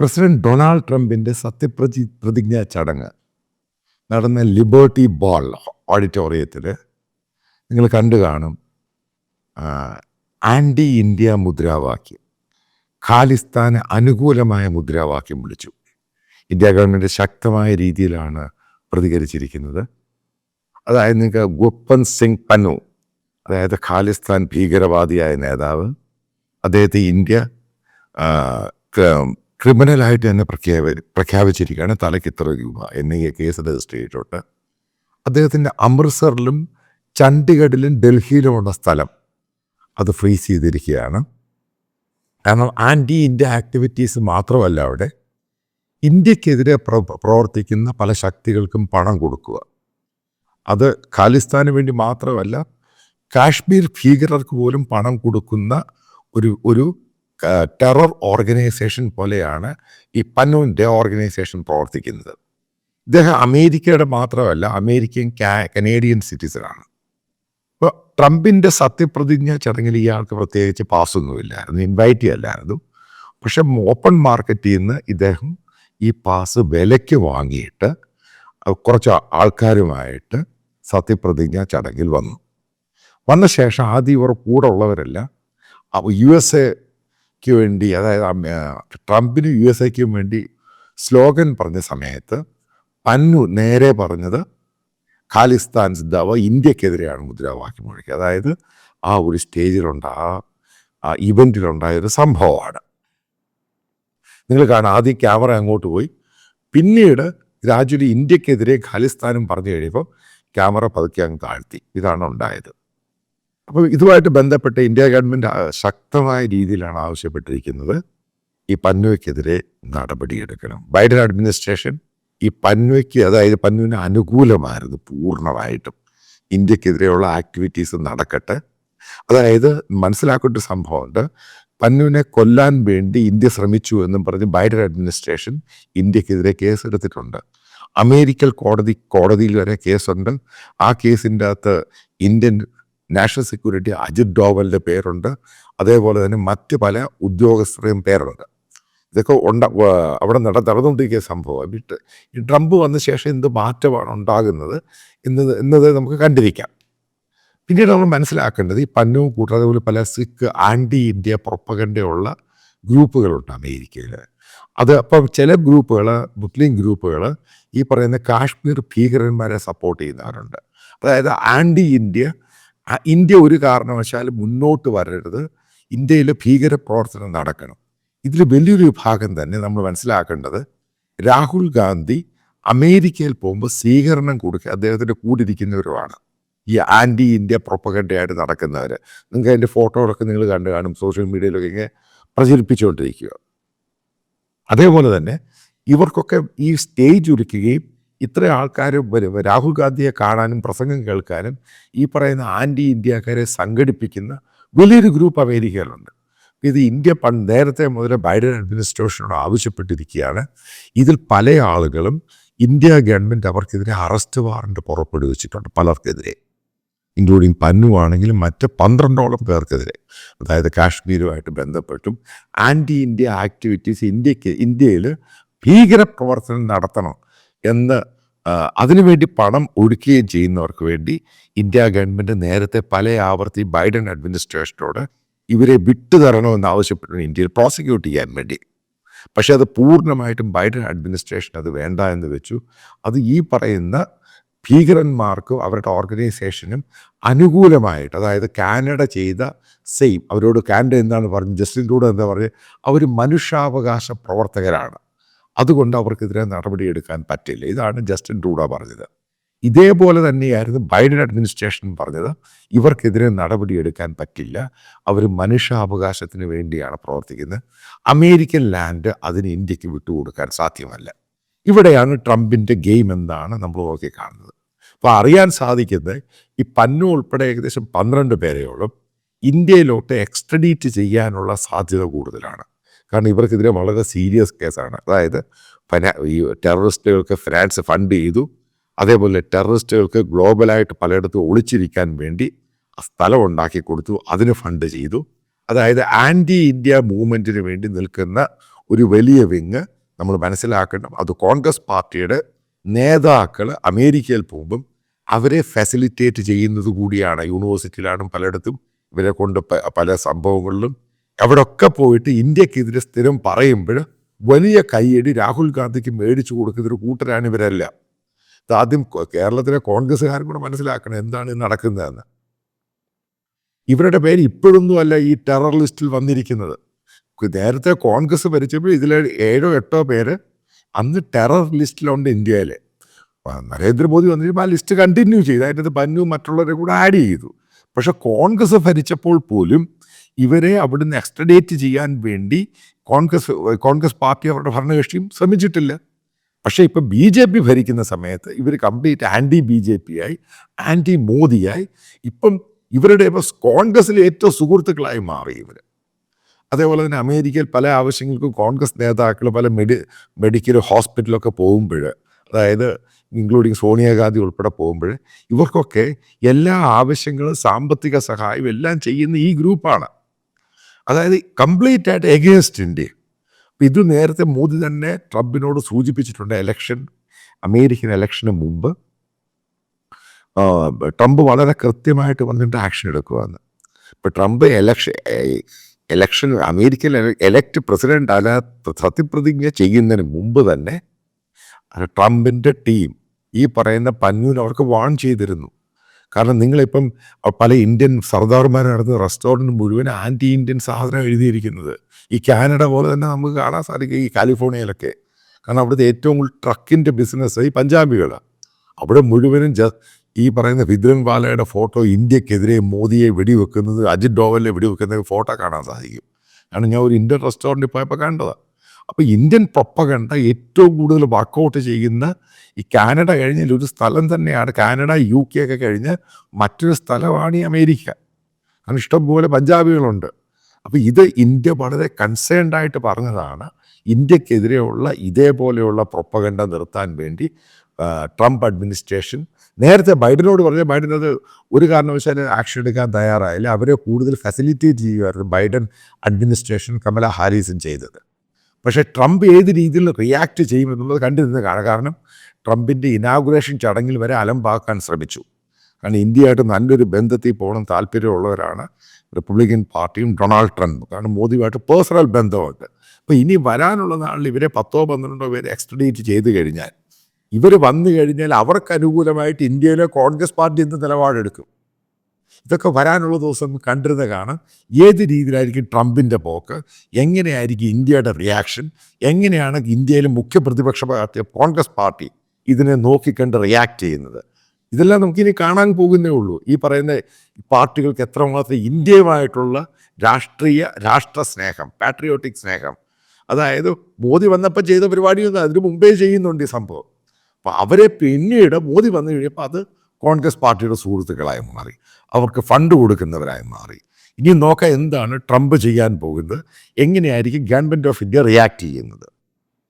President Donald ട്രംപിൻ്റെ പ്രതിജ്ഞാ ചടങ്ങ് നടന്ന ലിബർട്ടി ബോൾ ഓഡിറ്റോറിയത്തിൽ നിങ്ങൾ കണ്ടു കാണും. ആൻറ്റി ഇന്ത്യ മുദ്രാവാക്യം, ഖാലിസ്ഥാന് അനുകൂലമായ മുദ്രാവാക്യം വിളിച്ചു. ഇന്ത്യ ഗവൺമെൻറ് ശക്തമായ രീതിയിലാണ് പ്രതികരിച്ചിരിക്കുന്നത്. അതായത് നിങ്ങൾക്ക് ഗുപ്വന്ത് സിംഗ് പന്നു, അതായത് ഖാലിസ്ഥാൻ ഭീകരവാദിയായ നേതാവ്, അദ്ദേഹത്തെ ഇന്ത്യ ക്രിമിനലായിട്ട് തന്നെ പ്രഖ്യാപിച്ചിരിക്കുകയാണ്. തലയ്ക്ക് ഇത്ര രൂപ എന്നീ കേസ് രജിസ്റ്റർ ചെയ്തിട്ടുണ്ട്. അദ്ദേഹത്തിൻ്റെ അമൃത്സറിലും ചണ്ഡീഗഡിലും ഡൽഹിയിലുമുള്ള സ്ഥലം അത് ഫ്രീസ് ചെയ്തിരിക്കുകയാണ്. കാരണം ആൻറ്റി ഇന്ത്യ ആക്ടിവിറ്റീസ് മാത്രമല്ല, അവിടെ ഇന്ത്യക്കെതിരെ പ്രവർത്തിക്കുന്ന പല ശക്തികൾക്കും പണം കൊടുക്കുക. അത് ഖാലിസ്ഥാന് വേണ്ടി മാത്രമല്ല, കാശ്മീർ ഭീകരർക്ക് പോലും പണം കൊടുക്കുന്ന ഒരു ടെറർ ഓർഗനൈസേഷൻ പോലെയാണ് ഈ പന്നുവിൻ്റെ ഓർഗനൈസേഷൻ പ്രവർത്തിക്കുന്നത്. ഇദ്ദേഹം അമേരിക്കയുടെ മാത്രമല്ല, അമേരിക്കൻ കനേഡിയൻ സിറ്റിസണാണ്. ഇപ്പോൾ ട്രംപിൻ്റെ സത്യപ്രതിജ്ഞ ചടങ്ങിൽ ഇയാൾക്ക് പ്രത്യേകിച്ച് പാസ്സൊന്നുമില്ലായിരുന്നു, ഇൻവൈറ്റ് ചെയ്യല്ലായിരുന്നു. പക്ഷെ ഓപ്പൺ മാർക്കറ്റിൽ നിന്ന് ഇദ്ദേഹം ഈ പാസ് വിലയ്ക്ക് വാങ്ങിയിട്ട് കുറച്ച് ആൾക്കാരുമായിട്ട് സത്യപ്രതിജ്ഞ ചടങ്ങിൽ വന്ന ശേഷം ആദ്യം ഇവർ കൂടെ ഉള്ളവരെല്ലാം USA വേണ്ടി, അതായത് ട്രംപിന് USA വേണ്ടി സ്ലോഗൻ പറഞ്ഞ സമയത്ത് പന്നു നേരെ പറഞ്ഞത് ഖാലിസ്ഥാൻ സിദ്ധാവ ഇന്ത്യക്കെതിരെയാണ് മുദ്രാവാക്യം മുഴക്കി. അതായത് ആ ഒരു ആ ഇവൻറ്റിലുണ്ടായൊരു സംഭവമാണ്. നിങ്ങൾ കാണാം, ആദ്യം ക്യാമറ അങ്ങോട്ട് പോയി, പിന്നീട് ഗ്രാജുവലി ഇന്ത്യക്കെതിരെ ഖാലിസ്ഥാനും പറഞ്ഞു കഴിയുമ്പോൾ ക്യാമറ പതുക്കെ അങ്ങ് താഴ്ത്തി. ഇതാണ് ഉണ്ടായത്. അപ്പോൾ ഇതുമായിട്ട് ബന്ധപ്പെട്ട് ഇന്ത്യ ഗവൺമെൻറ് ശക്തമായ രീതിയിലാണ് ആവശ്യപ്പെട്ടിരിക്കുന്നത്, ഈ പന്നുവയ്ക്കെതിരെ നടപടിയെടുക്കണം. ബൈഡൻ അഡ്മിനിസ്ട്രേഷൻ ഈ പന്നുവയ്ക്ക്, അതായത് പന്നുവിന് അനുകൂലമായിരുന്നു പൂർണ്ണമായിട്ടും. ഇന്ത്യക്കെതിരെയുള്ള ആക്ടിവിറ്റീസ് നടക്കട്ടെ. അതായത് മനസ്സിലാക്കേണ്ട സംഭവമുണ്ട്, പന്നുവിനെ കൊല്ലാൻ വേണ്ടി ഇന്ത്യ ശ്രമിച്ചു എന്നും പറഞ്ഞ് ബൈഡൻ അഡ്മിനിസ്ട്രേഷൻ ഇന്ത്യക്കെതിരെ കേസെടുത്തിട്ടുണ്ട്. അമേരിക്കൻ കോടതിയിൽ വരെ കേസുണ്ട്. ആ കേസിൻ്റെ അകത്ത് ഇന്ത്യൻ നാഷണൽ സെക്യൂരിറ്റി അജിത് ഡോവലിൻ്റെ പേരുണ്ട്. അതേപോലെ തന്നെ മറ്റ് പല ഉദ്യോഗസ്ഥരുടെയും പേരുണ്ട്. ഇതൊക്കെ അവിടെ നടന്നുകൊണ്ടിരിക്കുന്ന സംഭവം. ഈ ട്രംപ് വന്ന ശേഷം എന്ത് മാറ്റമാണ് ഉണ്ടാകുന്നത് എന്നത് നമുക്ക് കണ്ടിരിക്കാം. പിന്നീട് നമ്മൾ മനസ്സിലാക്കേണ്ടത്, ഈ പന്നുവും കൂട്ടാതെ പോലെ പല സിഖ് ആൻറ്റി ഇന്ത്യ പ്രൊപ്പഗൻഡയുള്ള ഗ്രൂപ്പുകളുണ്ട് അമേരിക്കയിൽ. അപ്പം ചില ഗ്രൂപ്പുകൾ, മുസ്ലിം ഗ്രൂപ്പുകൾ ഈ പറയുന്ന കാശ്മീർ ഭീകരന്മാരെ സപ്പോർട്ട് ചെയ്യുന്നവരുണ്ട്. അതായത് ആൻറ്റി ഇന്ത്യ ഒരു കാരണവശാലും മുന്നോട്ട് വരരുത്, ഇന്ത്യയിൽ ഭീകര പ്രവർത്തനം നടക്കണം. ഇതിൽ വലിയൊരു വിഭാഗം തന്നെ നമ്മൾ മനസ്സിലാക്കേണ്ടത്, രാഹുൽ ഗാന്ധി അമേരിക്കയിൽ പോകുമ്പോൾ സ്വീകരണം കൊടുക്കുക അദ്ദേഹത്തിൻ്റെ കൂടിയിരിക്കുന്നവരുമാണ് ഈ ആൻറ്റി ഇന്ത്യ പ്രൊപ്പഗൻഡയായിട്ട് നടക്കുന്നവർ. നിങ്ങൾക്ക് അതിൻ്റെ ഫോട്ടോകളൊക്കെ നിങ്ങൾ കണ്ടു കാണും, സോഷ്യൽ മീഡിയയിലൊക്കെ ഇങ്ങനെ പ്രചരിപ്പിച്ചുകൊണ്ടിരിക്കുക. അതേപോലെ തന്നെ ഇവർക്കൊക്കെ ഈ സ്റ്റേജ് ഒരുക്കുകയും ഇത്ര ആൾക്കാർ രാഹുൽ ഗാന്ധിയെ കാണാനും പ്രസംഗം കേൾക്കാനും ഈ പറയുന്ന ആൻറ്റി ഇന്ത്യക്കാരെ സംഘടിപ്പിക്കുന്ന വലിയൊരു ഗ്രൂപ്പ് അമേരിക്കയിലുണ്ട്. ഇത് ഇന്ത്യ നേരത്തെ മുതൽ ബൈഡൻ അഡ്മിനിസ്ട്രേഷനോട് ആവശ്യപ്പെട്ടിരിക്കുകയാണ്. ഇതിൽ പല ആളുകളും ഇന്ത്യ ഗവൺമെൻറ് അവർക്കെതിരെ അറസ്റ്റ് വാറണ്ട് പുറപ്പെടുവിച്ചിട്ടുണ്ട്, പലർക്കെതിരെ, ഇൻക്ലൂഡിങ് പന്നുവാണെങ്കിലും മറ്റ് 12ഓളം പേർക്കെതിരെ. അതായത് കാശ്മീരുമായിട്ട് ബന്ധപ്പെട്ടും ആൻറ്റി ഇന്ത്യ ആക്ടിവിറ്റീസ് ഇന്ത്യയിൽ ഭീകരപ്രവർത്തനം നടത്തണം എന്ന് അതിനുവേണ്ടി പണം ഒഴുക്കുകയും ചെയ്യുന്നവർക്ക് വേണ്ടി ഇന്ത്യ ഗവൺമെൻറ് നേരത്തെ പല ആവർത്തി ബൈഡൻ അഡ്മിനിസ്ട്രേഷനോട് ഇവരെ വിട്ടുതരണമെന്ന് ആവശ്യപ്പെട്ടു ഇന്ത്യയിൽ പ്രോസിക്യൂട്ട് ചെയ്യാൻ വേണ്ടി. പക്ഷേ അത് പൂർണ്ണമായിട്ടും ബൈഡൻ അഡ്മിനിസ്ട്രേഷൻ അത് വേണ്ട എന്ന് വെച്ചു. അത് ഈ പറയുന്ന ഭീകരന്മാർക്കും അവരുടെ ഓർഗനൈസേഷനും അനുകൂലമായിട്ട്, അതായത് കാനഡ ചെയ്ത സെയിം, അവരോട് കാനഡ എന്താണ് പറഞ്ഞത്, ജസ്റ്റിൻ ട്രൂഡോ എന്താ പറഞ്ഞത്, അവർ മനുഷ്യാവകാശ പ്രവർത്തകരാണ്, അതുകൊണ്ട് അവർക്കെതിരെ നടപടിയെടുക്കാൻ പറ്റില്ല. ഇതാണ് ജസ്റ്റിൻ ട്രൂഡോ പറഞ്ഞത്. ഇതേപോലെ തന്നെയായിരുന്നു ബൈഡൻ അഡ്മിനിസ്ട്രേഷൻ പറഞ്ഞത്, ഇവർക്കെതിരെ നടപടിയെടുക്കാൻ പറ്റില്ല, അവർ മനുഷ്യാവകാശത്തിന് വേണ്ടിയാണ് പ്രവർത്തിക്കുന്നത്, അമേരിക്കൻ ലാൻഡ് അതിന് ഇന്ത്യക്ക് വിട്ടുകൊടുക്കാൻ സാധ്യമല്ല. ഇവിടെയാണ് ട്രംപിൻ്റെ ഗെയിം എന്നാണ് നമ്മൾ നോക്കി കാണുന്നത്. അപ്പോൾ അറിയാൻ സാധിക്കുന്നത്, ഈ പന്നു ഉൾപ്പെടെ ഏകദേശം 12 പേരെയോളം ഇന്ത്യയിലോട്ട് എക്സ്ട്രഡീറ്റ് ചെയ്യാനുള്ള സാധ്യത കൂടുതലാണ്. കാരണം ഇവർക്കെതിരെ വളരെ സീരിയസ് കേസാണ്. അതായത് ഈ ടെററിസ്റ്റുകൾക്ക് ഫിനാൻസ് ഫണ്ട് ചെയ്തു, അതേപോലെ ടെററിസ്റ്റുകൾക്ക് ഗ്ലോബലായിട്ട് പലയിടത്തും ഒളിച്ചിരിക്കാൻ വേണ്ടി സ്ഥലം ഉണ്ടാക്കി കൊടുത്തു, അതിന് ഫണ്ട് ചെയ്തു. അതായത് ആൻറ്റി ഇന്ത്യ മൂവ്മെൻറ്റിന് വേണ്ടി നിൽക്കുന്ന ഒരു വലിയ വിങ് നമ്മൾ മനസ്സിലാക്കണം. അത് കോൺഗ്രസ് പാർട്ടിയുടെ നേതാക്കൾ അമേരിക്കയിൽ പോകുമ്പം അവരെ ഫെസിലിറ്റേറ്റ് ചെയ്യുന്നത് കൂടിയാണ്. യൂണിവേഴ്സിറ്റിയിലാണ് പലയിടത്തും ഇവരെ കൊണ്ട് പല സംഭവങ്ങളിലും അവിടെയൊക്കെ പോയിട്ട് ഇന്ത്യക്കെതിരെ സ്ഥിരം പറയുമ്പോൾ വലിയ കൈയടി രാഹുൽ ഗാന്ധിക്ക് മേടിച്ചു കൊടുക്കുന്നൊരു കൂട്ടരാണ് ഇവരെല്ലാം. ആദ്യം കേരളത്തിലെ കോൺഗ്രസ്സുകാരും കൂടെ മനസ്സിലാക്കണം എന്താണ് നടക്കുന്നതെന്ന്. ഇവരുടെ പേര് ഇപ്പോഴൊന്നും അല്ല ഈ ടെറർ ലിസ്റ്റിൽ വന്നിരിക്കുന്നത്. നേരത്തെ കോൺഗ്രസ് ഭരിച്ചപ്പോൾ ഇതിൽ 7-8 പേര് അന്ന് ടെറർ ലിസ്റ്റിലുണ്ട് ഇന്ത്യയിൽ. നരേന്ദ്രമോദി വന്നിട്ട് ആ ലിസ്റ്റ് കണ്ടിന്യൂ ചെയ്തു. അതിനകത്ത് പന്നു മറ്റുള്ളവരെ കൂടെ ആഡ് ചെയ്തു. പക്ഷെ കോൺഗ്രസ് ഭരിച്ചപ്പോൾ പോലും ഇവരെ അവിടുന്ന് എക്സ്ട്രഡേറ്റ് ചെയ്യാൻ വേണ്ടി കോൺഗ്രസ് പാർട്ടി അവരുടെ ഭരണകക്ഷിയും ശ്രമിച്ചിട്ടില്ല. പക്ഷേ ഇപ്പം BJP ഭരിക്കുന്ന സമയത്ത് ഇവർ കംപ്ലീറ്റ് ആൻറ്റി BJP ആയി, ആൻറ്റി മോദിയായി. ഇപ്പം ഇവരുടെ ഇപ്പോൾ കോൺഗ്രസ്സിലെ ഏറ്റവും സുഹൃത്തുക്കളായി മാറി ഇവർ. അതേപോലെ തന്നെ അമേരിക്കയിൽ പല ആവശ്യങ്ങൾക്കും കോൺഗ്രസ് നേതാക്കൾ പല മെഡിക്കൽ ഹോസ്പിറ്റലൊക്കെ പോകുമ്പോൾ, അതായത് ഇൻക്ലൂഡിങ് സോണിയാഗാന്ധി ഉൾപ്പെടെ പോകുമ്പോൾ ഇവർക്കൊക്കെ എല്ലാ ആവശ്യങ്ങളും സാമ്പത്തിക സഹായം എല്ലാം ചെയ്യുന്ന ഈ ഗ്രൂപ്പാണ്. അതായത് കംപ്ലീറ്റ് ആയിട്ട് എഗെയിൻസ്റ്റ് ഇന്ത്യ. ഇത് നേരത്തെ മോദി തന്നെ ട്രംപിനോട് സൂചിപ്പിച്ചിട്ടുണ്ട്. അമേരിക്കൻ ഇലക്ഷന് മുമ്പ് ട്രംപ് വളരെ കൃത്യമായിട്ട് വന്നിട്ട് ആക്ഷൻ എടുക്കുമെന്ന്. ഇപ്പോൾ Trump election American elect president അല്ല സത്യപ്രതിജ്ഞ ചെയ്യുന്നതിന് മുമ്പ് തന്നെ ട്രംപിൻ്റെ ടീം ഈ പറയുന്ന പന്നൂന് അവർക്ക് വാൺ ചെയ്തിരുന്നു. കാരണം നിങ്ങളിപ്പം പല ഇന്ത്യൻ സർദാർമാർ നടത്തുന്ന റെസ്റ്റോറൻറ്റ് മുഴുവൻ ആൻറ്റി ഇന്ത്യൻ സാധനം എഴുതിയിരിക്കുന്നത്. ഈ കാനഡ പോലെ തന്നെ നമുക്ക് കാണാൻ സാധിക്കും ഈ കാലിഫോർണിയയിലൊക്കെ. കാരണം അവിടുത്തെ ഏറ്റവും കൂടുതൽ ട്രക്കിൻ്റെ ബിസിനസ് ഈ പഞ്ചാബികളാണ്. അവിടെ മുഴുവനും ഈ പറയുന്ന ഭിദ്രൻവാലയുടെ ഫോട്ടോ, ഇന്ത്യക്കെതിരെ മോദിയെ വെടിവെക്കുന്നത്, അജിത് ഡോവലിനെ വെടിവെക്കുന്ന ഫോട്ടോ കാണാൻ സാധിക്കും. കാരണം ഞാൻ ഒരു ഇന്ത്യൻ റെസ്റ്റോറൻറ്റിൽ പോയപ്പോൾ കണ്ടതാണ്. അപ്പോൾ ഇന്ത്യൻ പ്രൊപ്പഗണ്ട ഏറ്റവും കൂടുതൽ വർക്കൗട്ട് ചെയ്യുന്ന ഈ കാനഡ കഴിഞ്ഞാൽ ഒരു സ്ഥലം തന്നെയാണ്. കാനഡ UK ഒക്കെ കഴിഞ്ഞ് മറ്റൊരു സ്ഥലമാണ് ഈ അമേരിക്ക. കാരണം ഇഷ്ടംപോലെ പഞ്ചാബികളുണ്ട്. അപ്പോൾ ഇത് ഇന്ത്യ വളരെ കൺസേൺഡായിട്ട് പറഞ്ഞതാണ്. ഇന്ത്യക്കെതിരെയുള്ള ഇതേപോലെയുള്ള പ്രൊപ്പഗണ്ട നിർത്താൻ വേണ്ടി ട്രംപ് അഡ്മിനിസ്ട്രേഷൻ നേരത്തെ ബൈഡനോട് പറഞ്ഞ ബൈഡൻ അത് ഒരു കാരണവശാലും ആക്ഷൻ എടുക്കാൻ തയ്യാറായില്ല. അവരെ കൂടുതൽ ഫെസിലിറ്റേറ്റ് ചെയ്യുമായിരുന്നു ബൈഡൻ അഡ്മിനിസ്ട്രേഷൻ കമല ഹാരിസും ചെയ്തത്. പക്ഷേ ട്രംപ് ഏത് രീതിയിൽ റിയാക്ട് ചെയ്യുമെന്നുള്ളത് കണ്ടിരുന്ന് കാണാം. കാരണം ട്രംപിൻ്റെ ഇനാഗുറേഷൻ ചടങ്ങിൽ വരെ അലമ്പാക്കാൻ ശ്രമിച്ചു. കാരണം ഇന്ത്യയായിട്ട് നല്ലൊരു ബന്ധത്തിൽ പോകണം താല്പര്യമുള്ളവരാണ് റിപ്പബ്ലിക്കൻ പാർട്ടിയും ഡൊണാൾഡ് ട്രംപ്. കാരണം മോദിയുമായിട്ട് പേഴ്സണൽ ബന്ധമുണ്ട്. അപ്പോൾ ഇനി വരാനുള്ള നാളിൽ ഇവരെ 10-12 പേര് എക്സ്ട്രഡേറ്റ് ചെയ്ത് കഴിഞ്ഞാൽ, ഇവർ വന്നു കഴിഞ്ഞാൽ അവർക്ക് അനുകൂലമായിട്ട് ഇന്ത്യയിലെ കോൺഗ്രസ് പാർട്ടി എന്ത് നിലപാടെടുക്കും? ഇതൊക്കെ വരാനുള്ള ദിവസം കണ്ടിരുന്ന കാണാം. ഏത് രീതിയിലായിരിക്കും ട്രംപിൻ്റെ പോക്ക്, എങ്ങനെയായിരിക്കും ഇന്ത്യയുടെ റിയാക്ഷൻ, എങ്ങനെയാണ് ഇന്ത്യയിലെ മുഖ്യ പ്രതിപക്ഷ പാർട്ടി കോൺഗ്രസ് പാർട്ടി ഇതിനെ നോക്കിക്കണ്ട് റിയാക്ട് ചെയ്യുന്നത്. ഇതെല്ലാം നമുക്കിനി കാണാൻ പോകുന്നേ ഉള്ളൂ. ഈ പറയുന്ന പാർട്ടികൾക്ക് എത്രമാത്രം ഇന്ത്യയുമായിട്ടുള്ള രാഷ്ട്ര സ്നേഹം, പാട്രിയോട്ടിക് സ്നേഹം. അതായത് മോദി വന്നപ്പോൾ ചെയ്ത പരിപാടിയൊന്നും അതിന് മുമ്പേ ചെയ്യുന്നുണ്ട് ഈ സംഭവം. അപ്പോൾ അവരെ പിന്നീട് മോദി വന്നു കഴിഞ്ഞപ്പോൾ അത് കോൺഗ്രസ് പാർട്ടിയുടെ സുഹൃത്തുക്കളായി മാറി, അവർക്ക് ഫണ്ട് കൊടുക്കുന്നവരായി മാറി. ഇനി നോക്കാം എന്താണ് ട്രംപ് ചെയ്യാൻ പോകുന്നത്, എങ്ങനെയായിരിക്കും ഗവൺമെൻറ് ഓഫ് ഇന്ത്യ റിയാക്ട് ചെയ്യുന്നത്.